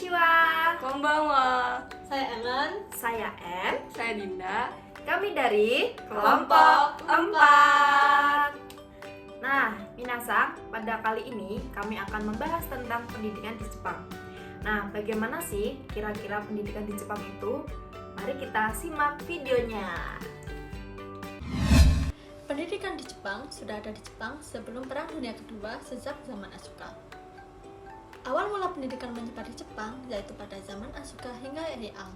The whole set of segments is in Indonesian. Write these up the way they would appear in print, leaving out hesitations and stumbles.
Konnichiwa. Konbanwa. Saya Ellen. Saya M. Saya Dinda. Kami dari Kelompok 4. Nah, minasang, pada kali ini kami akan membahas tentang pendidikan di Jepang. Nah, bagaimana sih kira-kira pendidikan di Jepang itu? Mari kita simak videonya. Pendidikan di Jepang sudah ada di Jepang sebelum Perang Dunia Kedua sejak zaman Asuka. Awal mula pendidikan menyebar di Jepang yaitu pada zaman Asuka hingga Heian.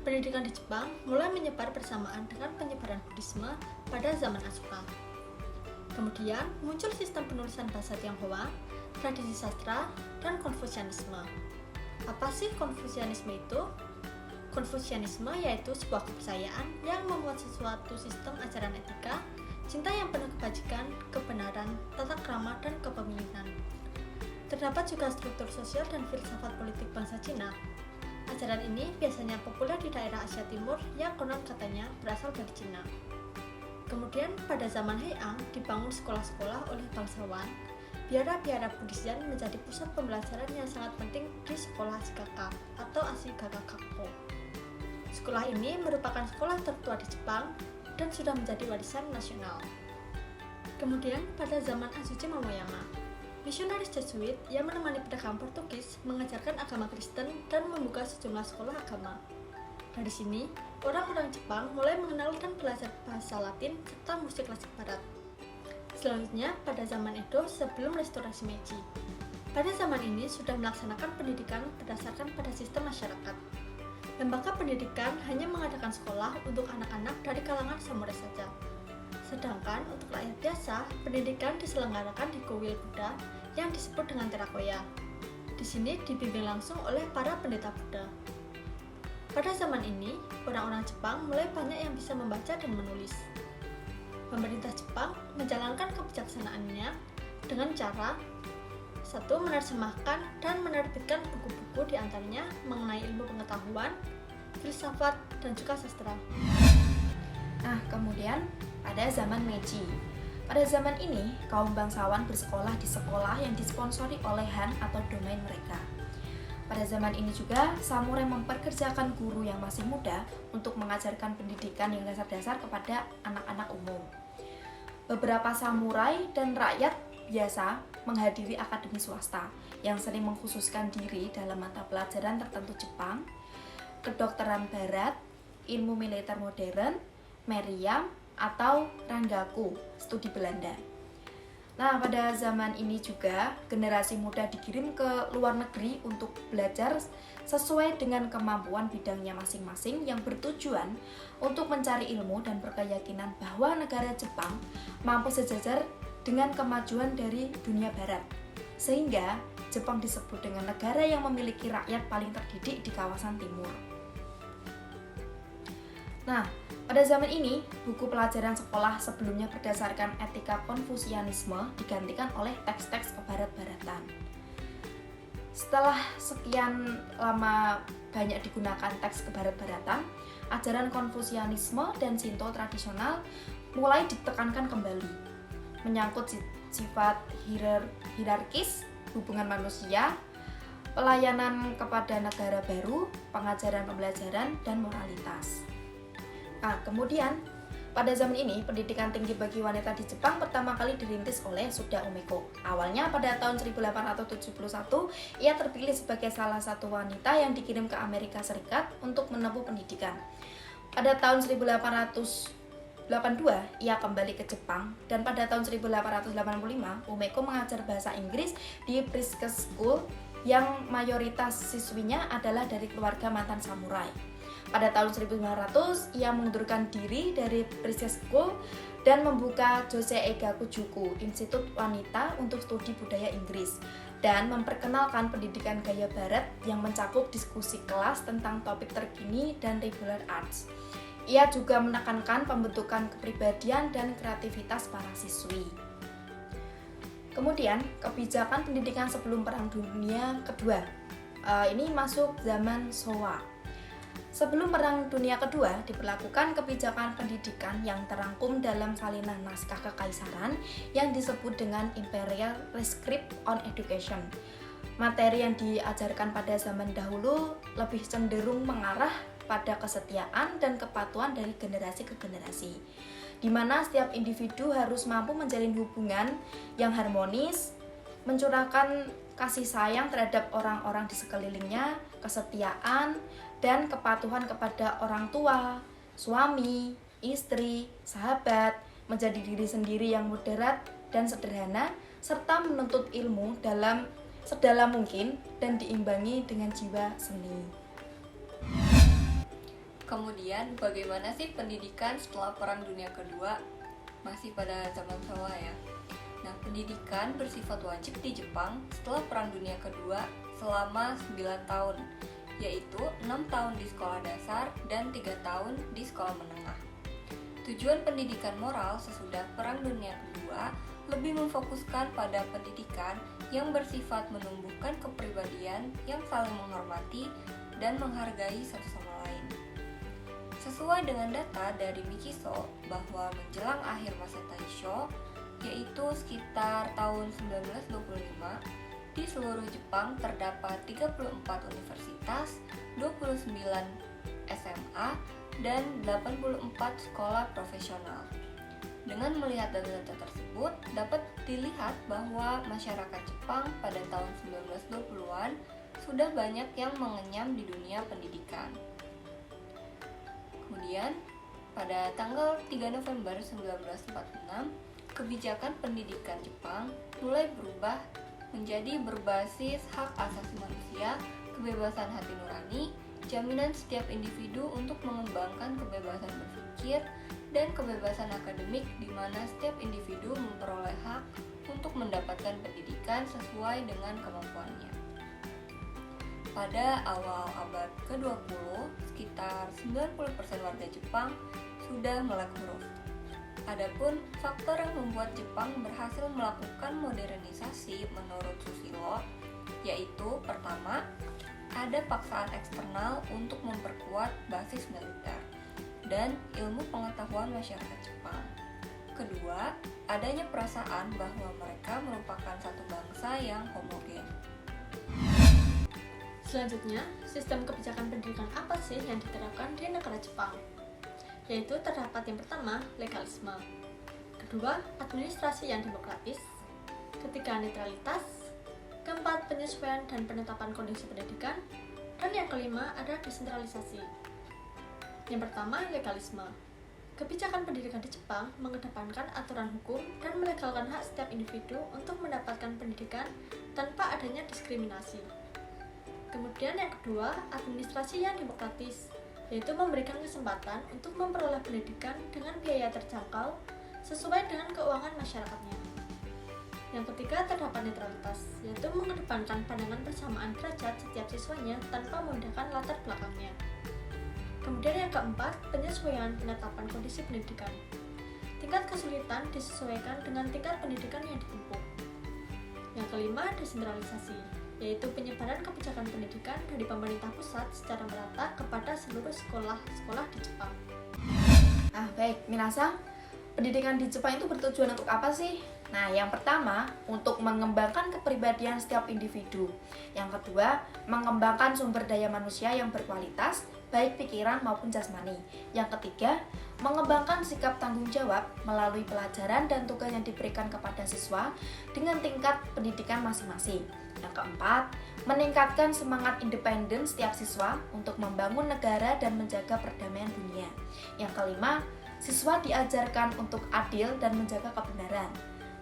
Pendidikan di Jepang mulai menyebar bersamaan dengan penyebaran Buddhisme pada zaman Asuka. Kemudian muncul sistem penulisan bahasa Tionghoa, tradisi sastra, dan Konfusianisme. Apa sih Konfusianisme itu? Konfusianisme yaitu sebuah kepercayaan yang membuat sesuatu sistem ajaran etika, cinta yang penuh kebajikan, kebenaran, tata krama, dan kepemimpinan. Terdapat juga struktur sosial dan filsafat politik bangsa Cina. Ajaran ini biasanya populer di daerah Asia Timur yang konon katanya berasal dari Cina. Kemudian pada zaman Heian dibangun sekolah-sekolah oleh bangsawan. Biara-biara Buddhisan menjadi pusat pembelajaran yang sangat penting di sekolah Ashikaga atau Ashigakakko. Sekolah ini merupakan sekolah tertua di Jepang dan sudah menjadi warisan nasional. Kemudian pada zaman Azuchi Momoyama, misionaris Jesuit yang menemani pedagang Portugis mengajarkan agama Kristen dan membuka sejumlah sekolah agama. Dari sini, orang-orang Jepang mulai mengenal dan belajar bahasa Latin serta musik klasik barat. Selanjutnya, pada zaman Edo sebelum restorasi Meiji. Pada zaman ini sudah melaksanakan pendidikan berdasarkan pada sistem masyarakat. Lembaga pendidikan hanya mengadakan sekolah untuk anak-anak dari kalangan samurai saja. Sedangkan untuk rakyat biasa, pendidikan diselenggarakan di kuil Buddha yang disebut dengan Terakoya. Di sini dibimbing langsung oleh para pendeta Buddha. Pada zaman ini, orang-orang Jepang mulai banyak yang bisa membaca dan menulis. Pemerintah Jepang menjalankan kebijaksanaannya dengan cara 1. Menerjemahkan dan menerbitkan buku-buku diantaranya mengenai ilmu pengetahuan, filsafat, dan juga sastra. Nah, kemudian pada zaman Meiji. Pada zaman ini, kaum bangsawan bersekolah di sekolah yang disponsori oleh Han atau domain mereka. Pada zaman ini juga, samurai memperkerjakan guru yang masih muda untuk mengajarkan pendidikan yang dasar-dasar kepada anak-anak umum. Beberapa samurai dan rakyat biasa menghadiri akademi swasta yang sering mengkhususkan diri dalam mata pelajaran tertentu Jepang, kedokteran barat, ilmu militer modern, meriam, atau rangaku, studi Belanda. Nah, pada zaman ini juga generasi muda dikirim ke luar negeri untuk belajar sesuai dengan kemampuan bidangnya masing-masing yang bertujuan untuk mencari ilmu dan berkeyakinan bahwa negara Jepang mampu sejajar dengan kemajuan dari dunia barat. Sehingga Jepang disebut dengan negara yang memiliki rakyat paling terdidik di kawasan timur. Nah, pada zaman ini, buku pelajaran sekolah sebelumnya berdasarkan etika Konfusianisme digantikan oleh teks-teks kebarat-baratan. Setelah sekian lama banyak digunakan teks kebarat-baratan, ajaran Konfusianisme dan Shinto tradisional mulai ditekankan kembali, menyangkut sifat hierarkis, hubungan manusia, pelayanan kepada negara baru, pengajaran pembelajaran, dan moralitas. Nah, kemudian pada zaman ini pendidikan tinggi bagi wanita di Jepang pertama kali dirintis oleh Suda Umeko. Awalnya pada tahun 1871 ia terpilih sebagai salah satu wanita yang dikirim ke Amerika Serikat untuk menempuh pendidikan. Pada tahun 1882 ia kembali ke Jepang dan pada tahun 1885 Umeko mengajar bahasa Inggris di Presques School yang mayoritas siswinya adalah dari keluarga mantan samurai. Pada tahun 1900, ia mengundurkan diri dari Presques School dan membuka Josei Eigakujuku, Institut Wanita untuk Studi Budaya Inggris, dan memperkenalkan pendidikan gaya barat yang mencakup diskusi kelas tentang topik terkini dan liberal arts. Ia juga menekankan pembentukan kepribadian dan kreativitas para siswi. Kemudian, kebijakan pendidikan sebelum Perang Dunia Kedua. Ini masuk zaman Showa. Sebelum Perang Dunia Kedua, diberlakukan kebijakan pendidikan yang terangkum dalam salinan naskah kekaisaran yang disebut dengan Imperial Rescript on Education. Materi yang diajarkan pada zaman dahulu lebih cenderung mengarah pada kesetiaan dan kepatuhan dari generasi ke generasi, di mana setiap individu harus mampu menjalin hubungan yang harmonis, mencurahkan kasih sayang terhadap orang-orang di sekelilingnya, kesetiaan, dan kepatuhan kepada orang tua, suami, istri, sahabat, menjadi diri sendiri yang moderat dan sederhana, serta menuntut ilmu dalam sedalam mungkin dan diimbangi dengan jiwa seni. Kemudian, bagaimana sih pendidikan setelah Perang Dunia Kedua? Masih pada zaman Showa ya. Nah, pendidikan bersifat wajib di Jepang setelah Perang Dunia Kedua selama 9 tahun, yaitu 6 tahun di sekolah dasar dan 3 tahun di sekolah menengah. Tujuan pendidikan moral sesudah Perang Dunia Kedua lebih memfokuskan pada pendidikan yang bersifat menumbuhkan kepribadian yang saling menghormati dan menghargai satu sama lain. Sesuai dengan data dari Mikiso bahwa menjelang akhir masa Taisho, yaitu sekitar tahun 1925, di seluruh Jepang terdapat 34 universitas, 29 SMA, dan 84 sekolah profesional. Dengan melihat data-data tersebut, dapat dilihat bahwa masyarakat Jepang pada tahun 1920-an sudah banyak yang mengenyam di dunia pendidikan. Kemudian, pada tanggal 3 November 1946, kebijakan pendidikan Jepang mulai berubah menjadi berbasis hak asasi manusia, kebebasan hati nurani, jaminan setiap individu untuk mengembangkan kebebasan berpikir, dan kebebasan akademik di mana setiap individu memperoleh hak untuk mendapatkan pendidikan sesuai dengan kemampuannya. Pada awal abad ke-20, sekitar 90% warga Jepang sudah melek huruf. Adapun faktor yang membuat Jepang berhasil melakukan modernisasi menurut Susilo, yaitu pertama, ada paksaan eksternal untuk memperkuat basis militer dan ilmu pengetahuan masyarakat Jepang. Kedua, adanya perasaan bahwa mereka merupakan satu bangsa yang homogen. Selanjutnya, sistem kebijakan pendidikan apa sih yang diterapkan di negara Jepang? Yaitu terdapat yang pertama, legalisme. Kedua, administrasi yang demokratis. Ketiga, netralitas. Keempat, penyesuaian dan penetapan kondisi pendidikan. Dan yang kelima, ada desentralisasi. Yang pertama, legalisme. Kebijakan pendidikan di Jepang mengedepankan aturan hukum dan melegalkan hak setiap individu untuk mendapatkan pendidikan tanpa adanya diskriminasi. Kemudian yang kedua, administrasi yang demokratis, yaitu memberikan kesempatan untuk memperoleh pendidikan dengan biaya terjangkau sesuai dengan keuangan masyarakatnya. Yang ketiga, terdapat netralitas, yaitu mengedepankan pandangan persamaan derajat setiap siswanya tanpa membedakan latar belakangnya. Kemudian yang keempat, penyesuaian penetapan kondisi pendidikan. Tingkat kesulitan disesuaikan dengan tingkat pendidikan yang ditempuh. Yang kelima, desentralisasi, yaitu penyebaran kebijakan pendidikan dari pemerintah pusat secara merata kepada seluruh sekolah-sekolah di Jepang. Baik, minasang, pendidikan di Jepang itu bertujuan untuk apa sih? Nah, yang pertama, untuk mengembangkan kepribadian setiap individu. Yang kedua, mengembangkan sumber daya manusia yang berkualitas, baik pikiran maupun jasmani. Yang ketiga, mengembangkan sikap tanggung jawab melalui pelajaran dan tugas yang diberikan kepada siswa dengan tingkat pendidikan masing-masing. Yang keempat, meningkatkan semangat independen setiap siswa untuk membangun negara dan menjaga perdamaian dunia. Yang kelima, siswa diajarkan untuk adil dan menjaga kebenaran.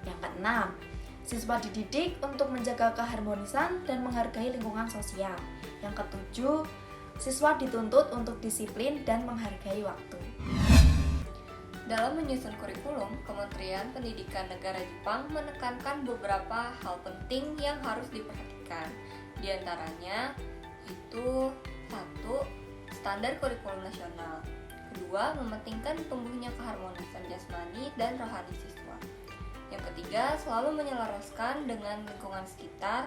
Yang keenam, siswa dididik untuk menjaga keharmonisan dan menghargai lingkungan sosial. Yang ketujuh, siswa dituntut untuk disiplin dan menghargai waktu. Dalam menyusun kurikulum, Kementerian Pendidikan Negara Jepang menekankan beberapa hal penting yang harus diperhatikan. Di antaranya itu 1. Standar kurikulum nasional. Kedua, mementingkan tumbuhnya keharmonisan jasmani dan rohani siswa. Yang ketiga, selalu menyelaraskan dengan lingkungan sekitar.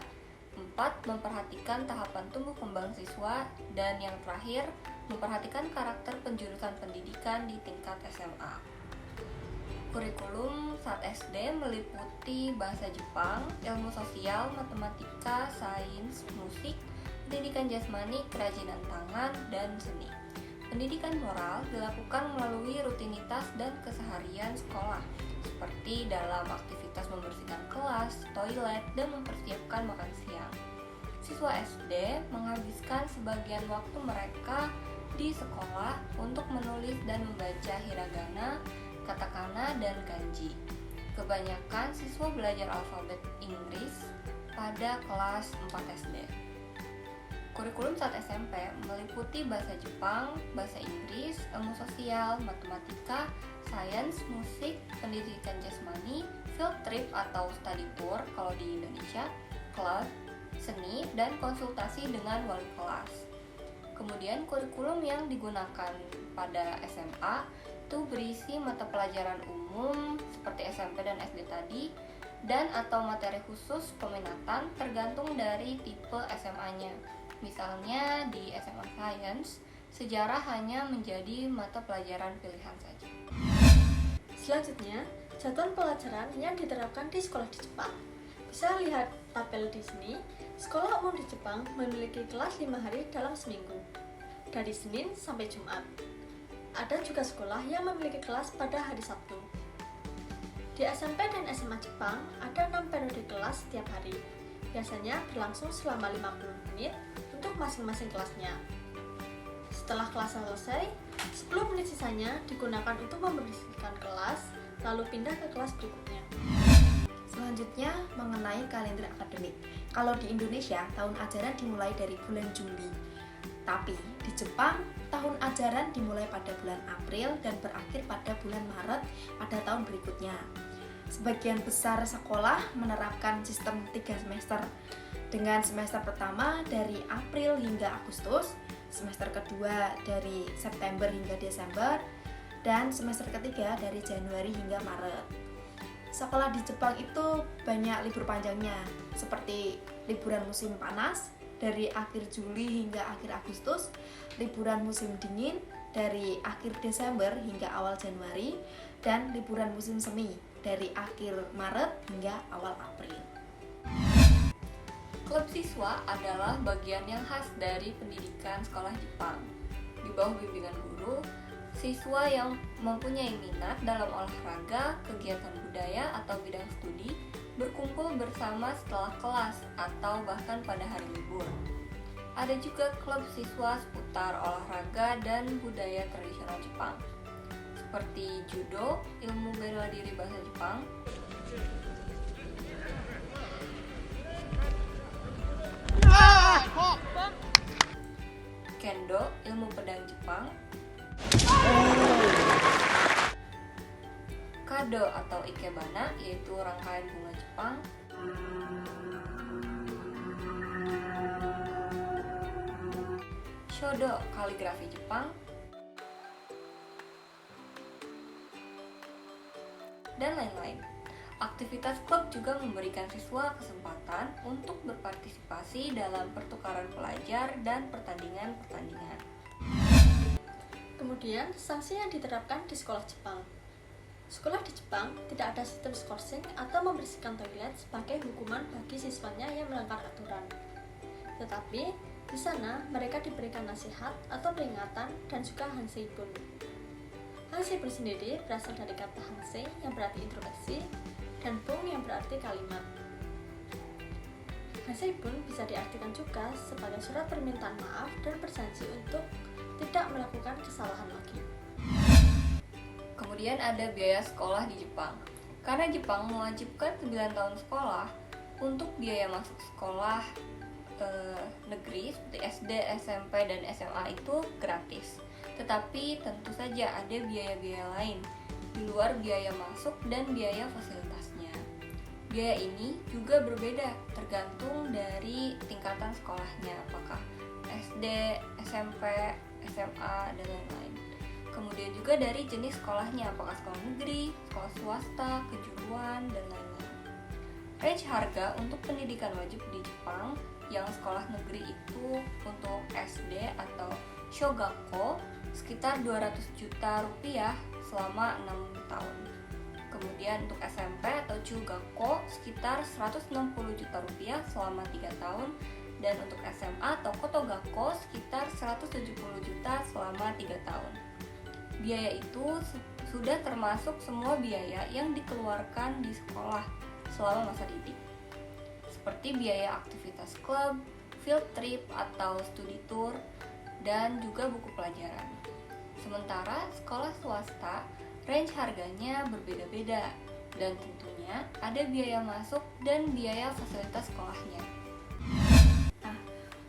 4. Memperhatikan tahapan tumbuh kembang siswa. Dan yang terakhir, memperhatikan karakter penjurusan pendidikan di tingkat SMA. Kurikulum saat SD meliputi bahasa Jepang, ilmu sosial, matematika, sains, musik, pendidikan jasmani, kerajinan tangan, dan seni. Pendidikan moral dilakukan melalui rutinitas dan keseharian sekolah, seperti dalam aktivitas membersihkan kelas, toilet, dan mempersiapkan makan siang. Siswa SD menghabiskan sebagian waktu mereka di sekolah untuk menulis dan membaca hiragana, katakana, dan kanji. Kebanyakan siswa belajar alfabet Inggris pada kelas 4 SD. Kurikulum saat SMP meliputi bahasa Jepang, bahasa Inggris, ilmu sosial, matematika, sains, musik, pendidikan jasmani, field trip atau study tour kalau di Indonesia, klub, seni, dan konsultasi dengan wali kelas. Kemudian kurikulum yang digunakan pada SMA itu berisi mata pelajaran umum seperti SMP dan SD tadi, dan atau materi khusus peminatan tergantung dari tipe SMA-nya. Misalnya di SMA Science, sejarah hanya menjadi mata pelajaran pilihan saja. Selanjutnya, jadwal pelajaran yang diterapkan di sekolah di Jepang. Bisa lihat tabel di sini. Sekolah umum di Jepang memiliki kelas 5 hari dalam seminggu, dari Senin sampai Jumat. Ada juga sekolah yang memiliki kelas pada hari Sabtu. Di SMP dan SMA Jepang ada 6 periode kelas setiap hari. Biasanya berlangsung selama 50 menit untuk masing-masing kelasnya. Setelah kelas selesai, 10 menit sisanya digunakan untuk membersihkan kelas, lalu pindah ke kelas berikutnya. Selanjutnya mengenai kalender akademik. Kalau di Indonesia, tahun ajaran dimulai dari bulan Juli. Tapi di Jepang, tahun ajaran dimulai pada bulan April dan berakhir pada bulan Maret pada tahun berikutnya. Sebagian besar sekolah menerapkan sistem 3 semester, dengan semester pertama dari April hingga Agustus, semester kedua dari September hingga Desember, dan semester ketiga dari Januari hingga Maret. Sekolah di Jepang itu banyak libur panjangnya, seperti liburan musim panas dari akhir Juli hingga akhir Agustus, liburan musim dingin dari akhir Desember hingga awal Januari, dan liburan musim semi dari akhir Maret hingga awal April. Klub siswa adalah bagian yang khas dari pendidikan sekolah Jepang. Di bawah bimbingan guru, siswa yang mempunyai minat dalam olahraga, kegiatan budaya, atau bidang studi berkumpul bersama setelah kelas atau bahkan pada hari libur. Ada juga klub siswa seputar olahraga dan budaya tradisional Jepang, seperti judo, ilmu bela diri bahasa Jepang, kendo, ilmu pedang Jepang, kado atau ikebana, yaitu rangkaian bunga Jepang, shodo, kaligrafi Jepang, dan lain-lain. Aktivitas klub juga memberikan siswa kesempatan untuk berpartisipasi dalam pertukaran pelajar dan pertandingan-pertandingan. Kemudian, sanksi yang diterapkan di sekolah Jepang. Sekolah di Jepang tidak ada sistem skorsing atau membersihkan toilet sebagai hukuman bagi siswanya yang melanggar aturan. Tetapi, di sana mereka diberikan nasihat atau peringatan dan juga hanseibun. Hanseibun sendiri berasal dari kata hansei yang berarti introspeksi dan bung yang berarti kalimat. Hanseibun bisa diartikan juga sebagai surat permintaan maaf dan berjanji untuk tidak melakukan kesalahan lagi. Kemudian ada biaya sekolah di Jepang. Karena Jepang mewajibkan 9 tahun sekolah, untuk biaya masuk sekolah negeri seperti SD, SMP, dan SMA itu gratis. Tetapi tentu saja ada biaya-biaya lain di luar biaya masuk dan biaya fasilitasnya. Biaya ini juga berbeda tergantung dari tingkatan sekolahnya, apakah SD, SMP, SMA, dan lain-lain. Kemudian juga dari jenis sekolahnya, apakah sekolah negeri, sekolah swasta, kejuruan, dan lain-lain. Range harga untuk pendidikan wajib di Jepang yang sekolah negeri itu untuk SD atau shogakko sekitar 200 juta rupiah selama 6 tahun. Kemudian untuk SMP atau Chugakko sekitar 160 juta rupiah selama 3 tahun. Dan untuk SMA atau Kotogakko sekitar 170 juta selama 3 tahun. Biaya itu sudah termasuk semua biaya yang dikeluarkan di sekolah selama masa didik, seperti biaya aktivitas klub, field trip atau studi tour, dan juga buku pelajaran. Sementara sekolah swasta, range harganya berbeda-beda, dan tentunya ada biaya masuk dan biaya fasilitas sekolahnya.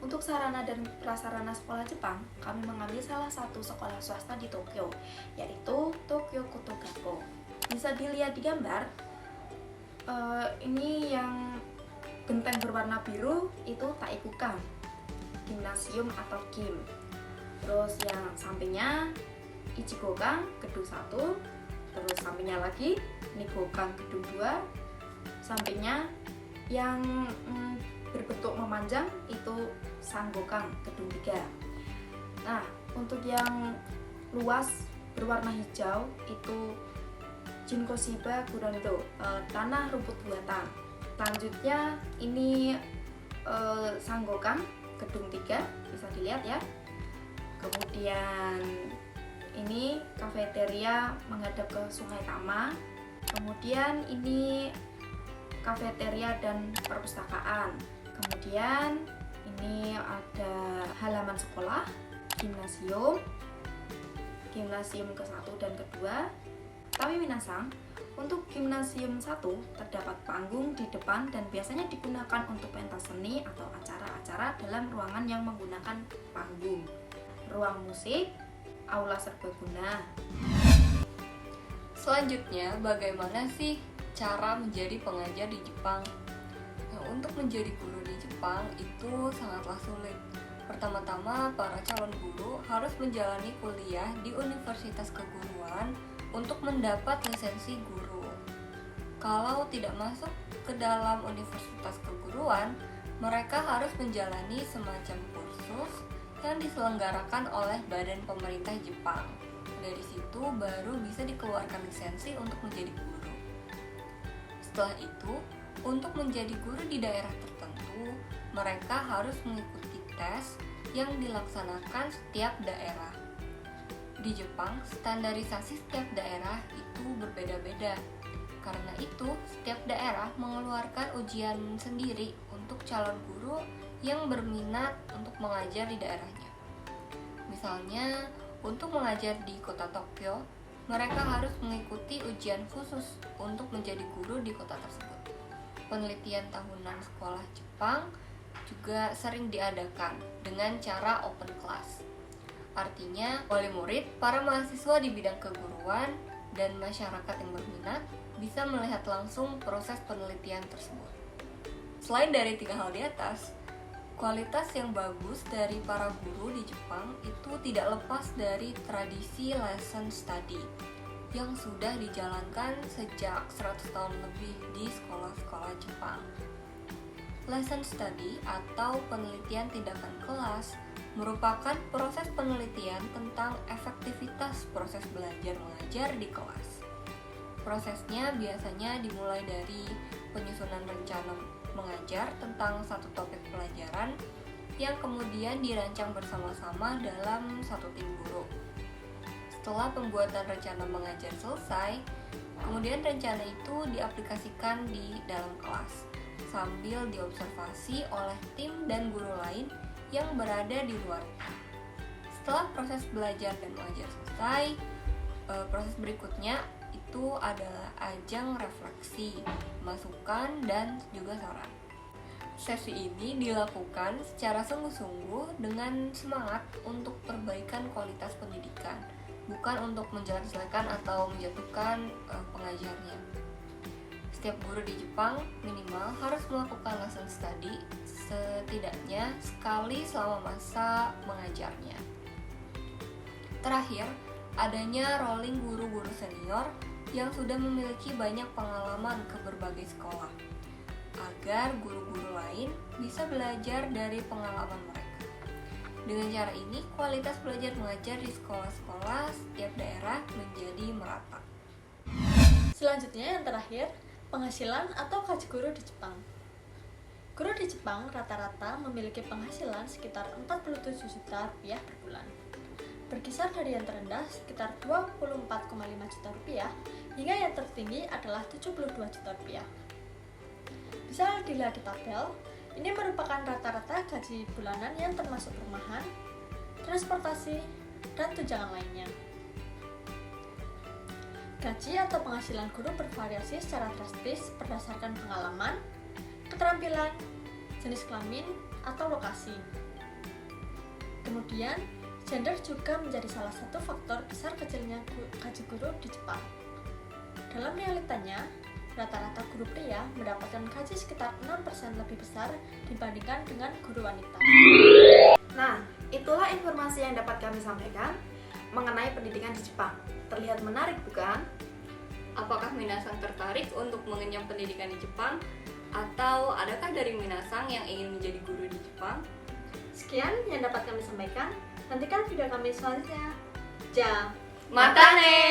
Untuk sarana dan prasarana sekolah Jepang, kami mengambil salah satu sekolah swasta di Tokyo, yaitu Tokyo Kotogakko. Bisa dilihat di gambar, ini yang genteng berwarna biru itu Taikukan, gimnasium atau gym. Terus yang sampingnya Ichigokan, gedung 1. Terus sampingnya lagi Nigokan, gedung 2. Sampingnya yang berbentuk memanjang itu Sangokan, gedung 3. Nah, untuk yang luas berwarna hijau itu Jinkoshiba Kurondo, tanah rumput buatan. Selanjutnya ini Sangokan, gedung 3, bisa dilihat ya. Kemudian ini kafeteria menghadap ke Sungai Tama. Kemudian ini kafeteria dan perpustakaan. Kemudian ini ada halaman sekolah, gimnasium ke-1 dan ke-2. Tapi minasang, untuk gimnasium 1 terdapat panggung di depan dan biasanya digunakan untuk pentas seni atau acara-acara dalam ruangan yang menggunakan panggung. Ruang musik, aula serbaguna. Selanjutnya, bagaimana sih cara menjadi pengajar di Jepang? Nah, untuk menjadi guru di Jepang itu sangatlah sulit. Pertama-tama, para calon guru harus menjalani kuliah di universitas keguruan untuk mendapat lisensi guru. Kalau tidak masuk ke dalam universitas keguruan, mereka harus menjalani semacam kursus yang diselenggarakan oleh badan pemerintah Jepang. Dari situ baru bisa dikeluarkan lisensi untuk menjadi guru. Setelah itu, untuk menjadi guru di daerah tertentu, mereka harus mengikuti tes yang dilaksanakan setiap daerah. Di Jepang, standarisasi setiap daerah itu berbeda-beda. Karena itu, setiap daerah mengeluarkan ujian sendiri untuk calon guru yang berminat untuk mengajar di daerahnya. Misalnya, untuk mengajar di kota Tokyo, mereka harus mengikuti ujian khusus untuk menjadi guru di kota tersebut. Penelitian tahunan sekolah Jepang juga sering diadakan dengan cara open class. Artinya, wali murid, para mahasiswa di bidang keguruan, dan masyarakat yang berminat bisa melihat langsung proses penelitian tersebut. Selain dari 3 hal di atas, kualitas yang bagus dari para guru di Jepang itu tidak lepas dari tradisi lesson study yang sudah dijalankan sejak 100 tahun lebih di sekolah-sekolah Jepang. Lesson study atau penelitian tindakan kelas merupakan proses penelitian tentang efektivitas proses belajar mengajar di kelas. Prosesnya biasanya dimulai dari penyusunan rencana mengajar tentang satu topik pelajaran yang kemudian dirancang bersama-sama dalam satu tim guru. Setelah pembuatan rencana mengajar selesai, kemudian rencana itu diaplikasikan di dalam kelas sambil diobservasi oleh tim dan guru lain yang berada di luar. Setelah proses belajar dan mengajar selesai, proses berikutnya itu adalah ajang refleksi, masukan, dan juga saran. Sesi ini dilakukan secara sungguh-sungguh dengan semangat untuk perbaikan kualitas pendidikan, bukan untuk menjelek-jelekan atau menjatuhkan pengajarnya. Setiap guru di Jepang minimal harus melakukan lesson study setidaknya sekali selama masa mengajarnya. Terakhir, adanya rolling guru-guru senior yang sudah memiliki banyak pengalaman ke berbagai sekolah, agar guru-guru lain bisa belajar dari pengalaman mereka. Dengan cara ini, kualitas belajar mengajar di sekolah-sekolah setiap daerah menjadi merata. Selanjutnya yang terakhir, penghasilan atau gaji guru di Jepang. Guru di Jepang rata-rata memiliki penghasilan sekitar 47 juta rupiah per bulan. Berkisar dari yang terendah sekitar 24,5 juta rupiah hingga yang tertinggi adalah 72 juta rupiah. Bisa dilihat di tabel, ini merupakan rata-rata gaji bulanan yang termasuk perumahan, transportasi, dan tunjangan lainnya. Gaji atau penghasilan guru bervariasi secara drastis berdasarkan pengalaman, keterampilan, jenis kelamin, atau lokasi. Kemudian, gender juga menjadi salah satu faktor besar kecilnya gaji guru di Jepang. Dalam realitanya, rata-rata guru pria mendapatkan gaji sekitar 6% lebih besar dibandingkan dengan guru wanita. Nah, itulah informasi yang dapat kami sampaikan mengenai pendidikan di Jepang. Terlihat menarik, bukan? Apakah Minasang tertarik untuk mengenyam pendidikan di Jepang? Atau adakah dari Minasang yang ingin menjadi guru di Jepang? Sekian yang dapat kami sampaikan. Nantikan video kami selanjutnya. Matane!